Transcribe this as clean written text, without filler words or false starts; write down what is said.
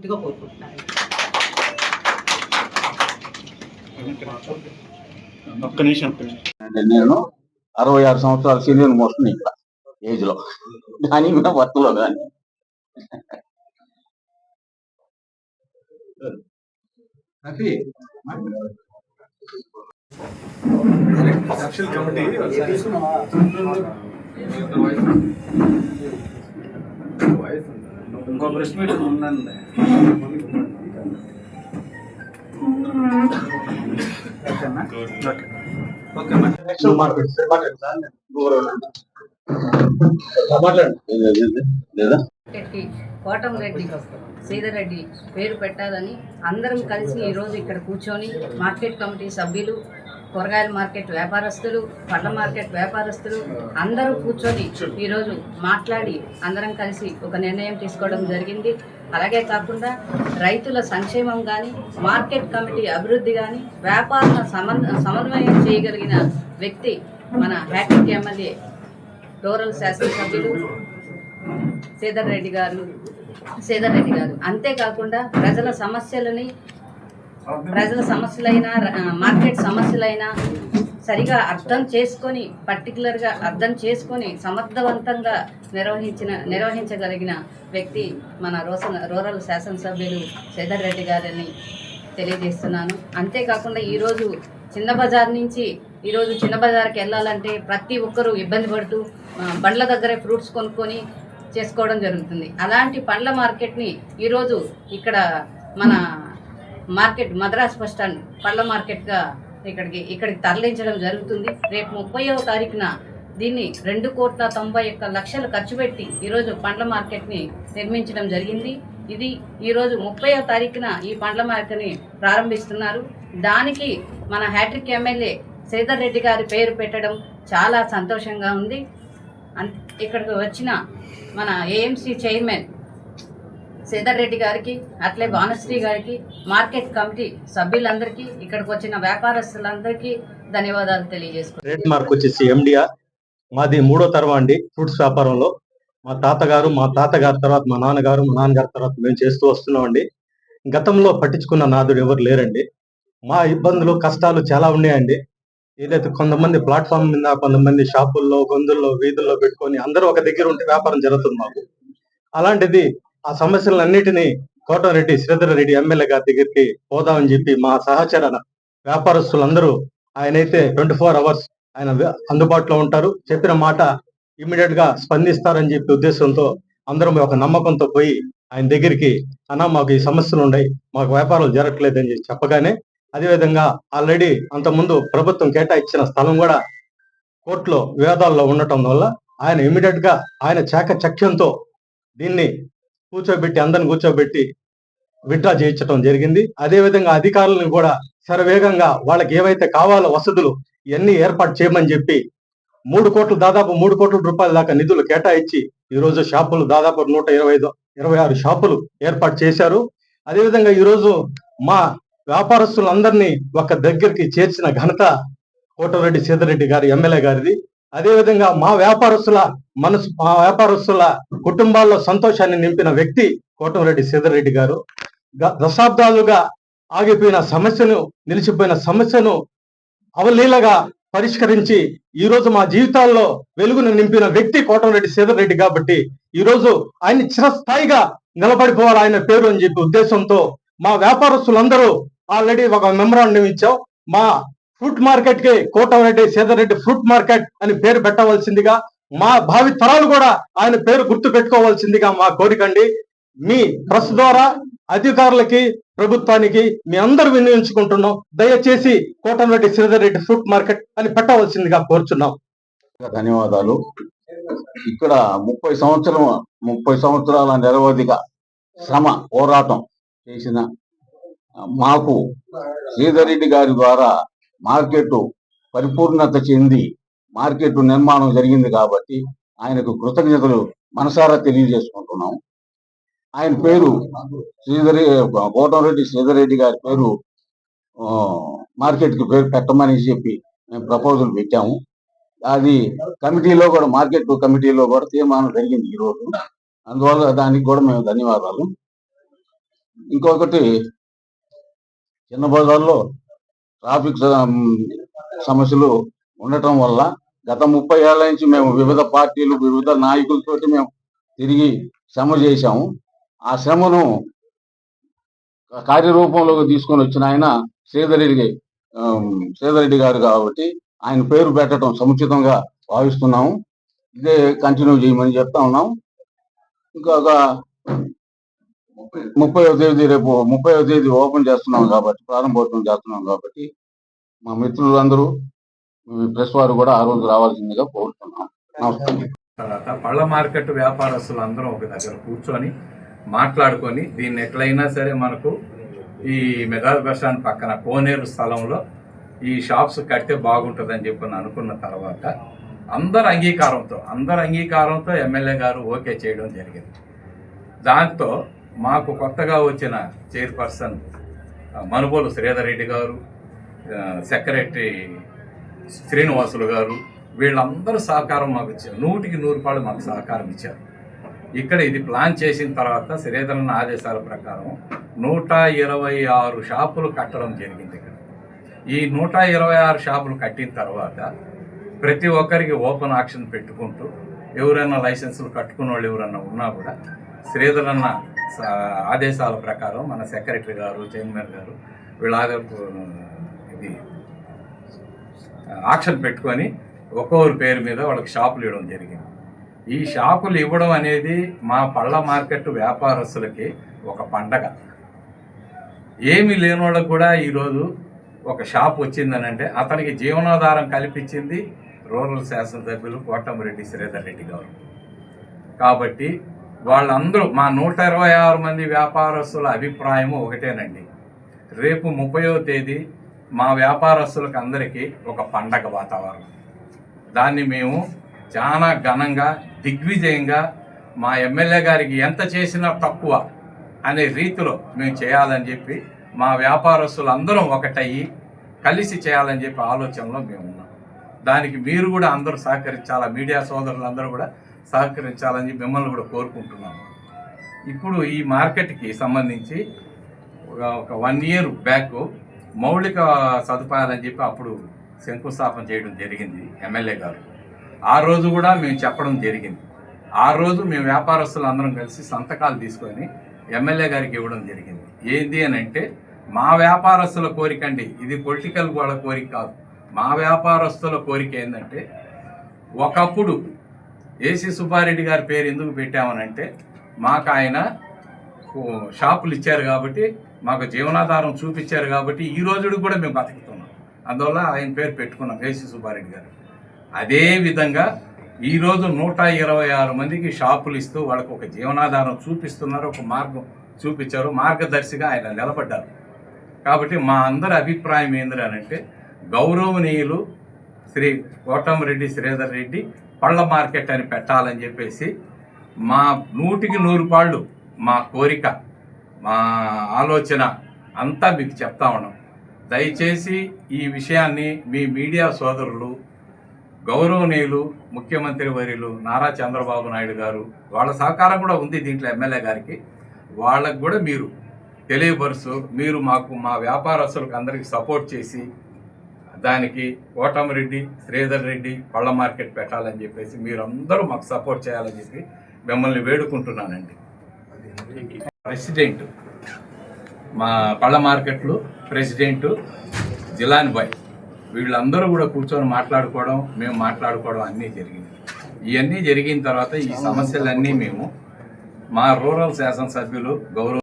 మనస్ఫూర్తిగా కోరుకుంటున్నాను. నేను 66 సంవత్సరాల సీనియర్ మోస్ట్ ఇక్కడ ఏజ్ లో కానీ వర్క్ లో కానీ ఇంకో ప్రెస్ మీట్ ఉందండి. లేదా కోటంరెడ్డి శ్రీధర్ రెడ్డి పేరు పెట్టాలని అందరం కలిసి ఈరోజు ఇక్కడ కూర్చొని మార్కెట్ కమిటీ సభ్యులు, కూరగాయల మార్కెట్ వ్యాపారస్తులు, పండ్ల మార్కెట్ వ్యాపారస్తులు అందరూ కూర్చొని ఈరోజు మాట్లాడి అందరం కలిసి ఒక నిర్ణయం తీసుకోవడం జరిగింది. అలాగే కాకుండా రైతుల సంక్షేమం కానీ, మార్కెట్ కమిటీ అభివృద్ధి కానీ, వ్యాపారుల సమన్వయం చేయగలిగిన వ్యక్తి మన హ్యాట్రిక్ ఎమ్మెల్యే రూరల్ శాసనసభ్యులు శ్రీధర్ రెడ్డి గారు. అంతేకాకుండా ప్రజల సమస్యలైనా మార్కెట్ సమస్యలైనా సరిగా పర్టికులర్గా అర్థం చేసుకొని సమర్థవంతంగా నిర్వహించగలిగిన వ్యక్తి మన రూరల్ శాసనసభ్యులు శ్రీధర్ రెడ్డి గారిని తెలియజేస్తున్నాను. అంతేకాకుండా ఈరోజు చిన్న బజార్కి వెళ్ళాలంటే ప్రతి ఒక్కరూ ఇబ్బంది పడుతూ బండ్ల దగ్గరే ఫ్రూట్స్ కొనుక్కొని చేసుకోవడం జరుగుతుంది. అలాంటి పండ్ల మార్కెట్ని ఈరోజు ఇక్కడ మన మార్కెట్ మద్రాస్ బస్ స్టాండ్ పండ్ల మార్కెట్గా ఇక్కడికి తరలించడం జరుగుతుంది. రేపు 30వ తారీఖున దీన్ని 2,91,00,000 ఖర్చు పెట్టి ఈరోజు పండ్ల మార్కెట్ని నిర్మించడం జరిగింది. ఇది ఈరోజు 30వ తారీఖున ఈ పండ్ల మార్కెట్ని ప్రారంభిస్తున్నారు. దానికి మన హ్యాట్రిక్ ఎమ్మెల్యే శ్రీధర్ రెడ్డి గారి పేరు పెట్టడం చాలా సంతోషంగా ఉంది. ఇక్కడికి వచ్చిన మన ఏఎంసీ చైర్మన్ శ్రీధర్ రెడ్డి గారికి, అట్లే భానుశ్రీ గారికి, మార్కెట్ కమిటీ సభ్యులందరికీ, ఇక్కడికి వచ్చిన వ్యాపారస్తులందరికీ ధన్యవాదాలు తెలియజేసుకుంటాం. ట్రేడ్ మార్క్ వచ్చేసి ఎండిఆర్. మాది 3వ తరం అండి ఫ్రూట్స్ వ్యాపారంలో. మా తాతగారు తర్వాత మా నాన్నగారి తర్వాత మేము చేస్తూ వస్తున్నామండి. గతంలో పట్టించుకున్న నాదుడు ఎవరు లేరండి. మా ఇబ్బందులు కష్టాలు చాలా ఉన్నాయండి. ఏదైతే కొంతమంది ప్లాట్ఫామ్ మీద, కొంతమంది షాపుల్లో, గొంతుల్లో, వీధుల్లో పెట్టుకొని అందరూ ఒక దగ్గర ఉంటే వ్యాపారం జరుగుతుంది మాకు. అలాంటిది ఆ సమస్యలన్నిటినీ కోటంరెడ్డి శ్రీధర్ రెడ్డి ఎమ్మెల్యే గారి దగ్గరికి పోదామని చెప్పి మా సహచర వ్యాపారస్తులందరూ, ఆయనైతే 24 hours ఆయన అందుబాటులో ఉంటారు, చెప్పిన మాట ఇమీడియట్ గా స్పందిస్తారని చెప్పి ఉద్దేశంతో అందరం ఒక నమ్మకంతో పోయి ఆయన దగ్గరికి, అన్నా మాకు ఈ సమస్యలు ఉన్నాయి, మాకు వ్యాపారాలు జరగట్లేదని చెప్పి చెప్పగానే, అదేవిధంగా ఆల్రెడీ అంతకుముందు ప్రభుత్వం కేటాయించిన స్థలం కూడా కోర్టులో వివాదాల్లో ఉండటం వల్ల ఆయన ఇమీడియట్ గా ఆయన చాకచక్యంతో దీన్ని అందరిని కూర్చోబెట్టి విత్డ్రా చేయించడం జరిగింది. అదేవిధంగా అధికారులను కూడా శరవేగంగా వాళ్ళకి ఏవైతే కావాలో వసతులు ఇవన్నీ ఏర్పాటు చేయమని చెప్పి దాదాపు 3 కోట్ల రూపాయల దాకా నిధులు కేటాయించి ఈరోజు షాపులు దాదాపు 126 షాపులు ఏర్పాటు చేశారు. అదేవిధంగా ఈరోజు మా వ్యాపారస్తులందరినీ ఒక దగ్గరికి చేర్చిన ఘనత కోటంరెడ్డి శ్రీధర్ రెడ్డి గారి ఎమ్మెల్యే గారిది. అదేవిధంగా మా వ్యాపారస్తుల కుటుంబాల్లో సంతోషాన్ని నింపిన వ్యక్తి కోటంరెడ్డి శ్రీధర్ రెడ్డి గారు. దశాబ్దాలుగా నిలిచిపోయిన సమస్యను అవలీలగా పరిష్కరించి ఈరోజు మా జీవితాల్లో వెలుగును నింపిన వ్యక్తి కోటంరెడ్డి శ్రీధర్ రెడ్డి కాబట్టి ఈరోజు ఆయన చిరస్థాయిగా నిలబడిపోవాలి ఆయన పేరు అని చెప్పి ఉద్దేశంతో మా వ్యాపారస్తులందరూ ఆల్రెడీ ఒక మెమరాండం ఇచ్చాం. మా ఫ్రూట్ మార్కెట్ కి కోటంరెడ్డి శ్రీధర్ రెడ్డి ఫ్రూట్ మార్కెట్ అని పేరు పెట్టవలసిందిగా, మా భావి తరాలు కూడా ఆయన పేరు గుర్తు పెట్టుకోవాల్సిందిగా మా కోరికండి. మీ ప్రెస్ ద్వారా అధికారులకి, ప్రభుత్వానికి మీ అందరూ వినియోగించుకుంటున్నాం. దయచేసి కోటంరెడ్డి శ్రీధర్ రెడ్డి ఫ్రూట్ మార్కెట్ అని పెట్టవలసిందిగా కోరుచున్నాం. ధన్యవాదాలు. ఇక్కడ 30 సంవత్సరాల నిరవధిగా శ్రమ పోరాటం చేసిన మాకు శ్రీధర్ రెడ్డి గారి ద్వారా మార్కెట్ పరిపూర్ణత చెంది మార్కెట్ నిర్మాణం జరిగింది కాబట్టి ఆయనకు కృతజ్ఞతలు మనసారా తెలియజేసుకుంటున్నాం. ఆయన పేరు కోటంరెడ్డి శ్రీధర్ రెడ్డి గారి పేరు మార్కెట్ కి పేరు పెట్టమని చెప్పి మేము ప్రపోజల్ పెట్టాము. అది కమిటీలో కూడా, మార్కెట్ కమిటీలో కూడా తీర్మానం జరిగింది ఈరోజు. అందువల్ల దానికి కూడా మేము ధన్యవాదాలు. ఇంకొకటి చిన్న బజార్లో ట్రాఫిక్ సమస్యలు ఉండటం వల్ల గత 30 ఏళ్ల నుంచి మేము వివిధ పార్టీలు వివిధ నాయకులతోటి మేము తిరిగి శ్రమ చేశాము. ఆ శ్రమను కార్యరూపంలోకి తీసుకొని వచ్చిన ఆయన శ్రీధర్ రెడ్డి గారు కాబట్టి ఆయన పేరు పెట్టడం సముచితంగా భావిస్తున్నాము. ఇదే కంటిన్యూ చేయమని చెప్తా ఉన్నాం. ఇంకొక 30వ తేదీ రేపు 30వ తేదీ ఓపెన్ చేస్తున్నాం కాబట్టి ప్రారంభోత్సవం చేస్తున్నాం కాబట్టి మా మిత్రులందరూ ప్రెస్ వారు కూడా ఆ రోజు రావాల్సిందిగా కోరుతున్నాం. నమస్కారం. తర్వాత పళ్ళ మార్కెట్ వ్యాపారస్తులు అందరం ఒక దగ్గర కూర్చొని మాట్లాడుకొని దీన్ని ఎట్లయినా సరే మనకు ఈ మెగా బస్ స్టాండ్ పక్కన కోనేరు స్థలంలో ఈ షాప్స్ కడితే బాగుంటుందని చెప్పి అనుకున్న తర్వాత అందరి అంగీకారంతో ఎమ్మెల్యే గారు ఓకే చేయడం జరిగింది. దాంతో మాకు కొత్తగా వచ్చిన చైర్పర్సన్ మనుబోలు శ్రీధర్ రెడ్డి గారు, సెక్రటరీ శ్రీనివాసులు గారు, వీళ్ళందరూ సహకారం మాకు ఇచ్చారు. 100కి 100 మాకు సహకారం ఇచ్చారు. ఇక్కడ ఇది ప్లాన్ చేసిన తర్వాత శ్రీధరన్ ఆదేశాల ప్రకారం 126 షాపులు కట్టడం జరిగింది. ఇక్కడ ఈ 126 షాపులు కట్టిన తర్వాత ప్రతి ఒక్కరికి ఓపెన్ ఆక్షన్ పెట్టుకుంటూ ఎవరైనా లైసెన్సులు కట్టుకున్న వాళ్ళు ఎవరన్నా ఉన్నా కూడా శ్రీధరన్న ఆదేశాల ప్రకారం మన సెక్రటరీ గారు, చైర్మన్ గారు వీళ్ళ ఇది ఆక్షన్ పెట్టుకొని ఒక్కొక్కరి పేరు మీద వాళ్ళకి షాపులు ఇవ్వడం జరిగింది. ఈ షాపులు ఇవ్వడం అనేది మా పళ్ళ మార్కెట్ వ్యాపారస్తులకి ఒక పండగ. ఏమీ లేని వాళ్ళకు కూడా ఈరోజు ఒక షాప్ వచ్చిందని అంటే అతనికి జీవనాధారం కల్పించింది రూరల్ శాసనసభ్యులు కోటమిరెడ్డి శ్రీధర్ రెడ్డి గారు. కాబట్టి వాళ్ళందరూ మా 126 మంది వ్యాపారస్తుల అభిప్రాయము ఒకటేనండి, రేపు 30వ తేదీ మా వ్యాపారస్తులకు అందరికీ ఒక పండగ వాతావరణం. దాన్ని మేము చాలా ఘనంగా దిగ్విజయంగా మా ఎమ్మెల్యే గారికి ఎంత చేసినా తక్కువ అనే రీతిలో మేము చేయాలని చెప్పి మా వ్యాపారస్తులు అందరం ఒకటయ్యి కలిసి చేయాలని చెప్పి ఆలోచనలో మేము ఉన్నాం. దానికి మీరు కూడా అందరూ సహకరించాలా, మీడియా సోదరులందరూ కూడా సహకరించాలని చెప్పి మిమ్మల్ని కూడా కోరుకుంటున్నాము. ఇప్పుడు ఈ మార్కెట్కి సంబంధించి ఒక 1 ఇయర్ బ్యాక్ మౌలిక సదుపాయాలని చెప్పి అప్పుడు శంకుస్థాపన చేయడం జరిగింది ఎమ్మెల్యే గారు. ఆ రోజు కూడా మేము చెప్పడం జరిగింది. ఆ రోజు మేము వ్యాపారస్తులు అందరం కలిసి సంతకాలు తీసుకొని ఎమ్మెల్యే గారికి ఇవ్వడం జరిగింది. ఏంది అని అంటే మా వ్యాపారస్తుల కోరిక అండి, ఇది పొలిటికల్ వాళ్ళ కోరిక కాదు. మా వ్యాపారస్తుల కోరిక ఏంటంటే, ఒకప్పుడు ఏసీ సుబ్బారెడ్డి గారి పేరు ఎందుకు పెట్టామనంటే మాకు ఆయన షాపులు ఇచ్చారు కాబట్టి, మాకు జీవనాధారం చూపించారు కాబట్టి ఈ రోజుకి కూడా మేము బతుకుతున్నాం. అందువల్ల ఆయన పేరు పెట్టుకున్నాం ఏసీ సుబ్బారెడ్డి గారు. అదేవిధంగా ఈరోజు 126 మందికి షాపులు ఇస్తూ వాళ్ళకు ఒక జీవనాధారం చూపిస్తున్నారు, ఒక మార్గం చూపించారు, మార్గదర్శిగా ఆయన నిలబడ్డారు. కాబట్టి మా అందరి అభిప్రాయం ఏంటంటే గౌరవనీయులు శ్రీ కోటమిరెడ్డి శ్రీధర్ రెడ్డి పళ్ళ మార్కెట్ అని పెట్టాలని చెప్పేసి మా 100కి 100 మా కోరిక, మా ఆలోచన అంతా మీకు చెప్తా ఉన్నాం. దయచేసి ఈ విషయాన్ని మీ మీడియా సోదరులు, గౌరవనీయులు ముఖ్యమంత్రి వర్యులు నారా చంద్రబాబు నాయుడు గారు, వాళ్ళ సహకారం కూడా ఉంది దీంట్లో ఎమ్మెల్యే గారికి, వాళ్ళకు కూడా మీరు తెలియపరుస్తూ మీరు మాకు మా వ్యాపారస్తులకు అందరికీ సపోర్ట్ చేసి దానికి కోటమిరెడ్డి శ్రీధర్ రెడ్డి పళ్ళ మార్కెట్ పెట్టాలని చెప్పేసి మీరందరూ మాకు సపోర్ట్ చేయాలని చెప్పి మిమ్మల్ని వేడుకుంటున్నానండి. ప్రెసిడెంట్ మా పళ్ళ మార్కెట్లు ప్రెసిడెంట్ జిలాన్ బాయ్ వీళ్ళందరూ కూడా కూర్చొని మాట్లాడుకోవడం, మేము మాట్లాడుకోవడం అన్నీ జరిగింది. ఇవన్నీ జరిగిన తర్వాత ఈ సమస్యలన్నీ మేము మా రూరల్ శాసనసభ్యులు గౌరవ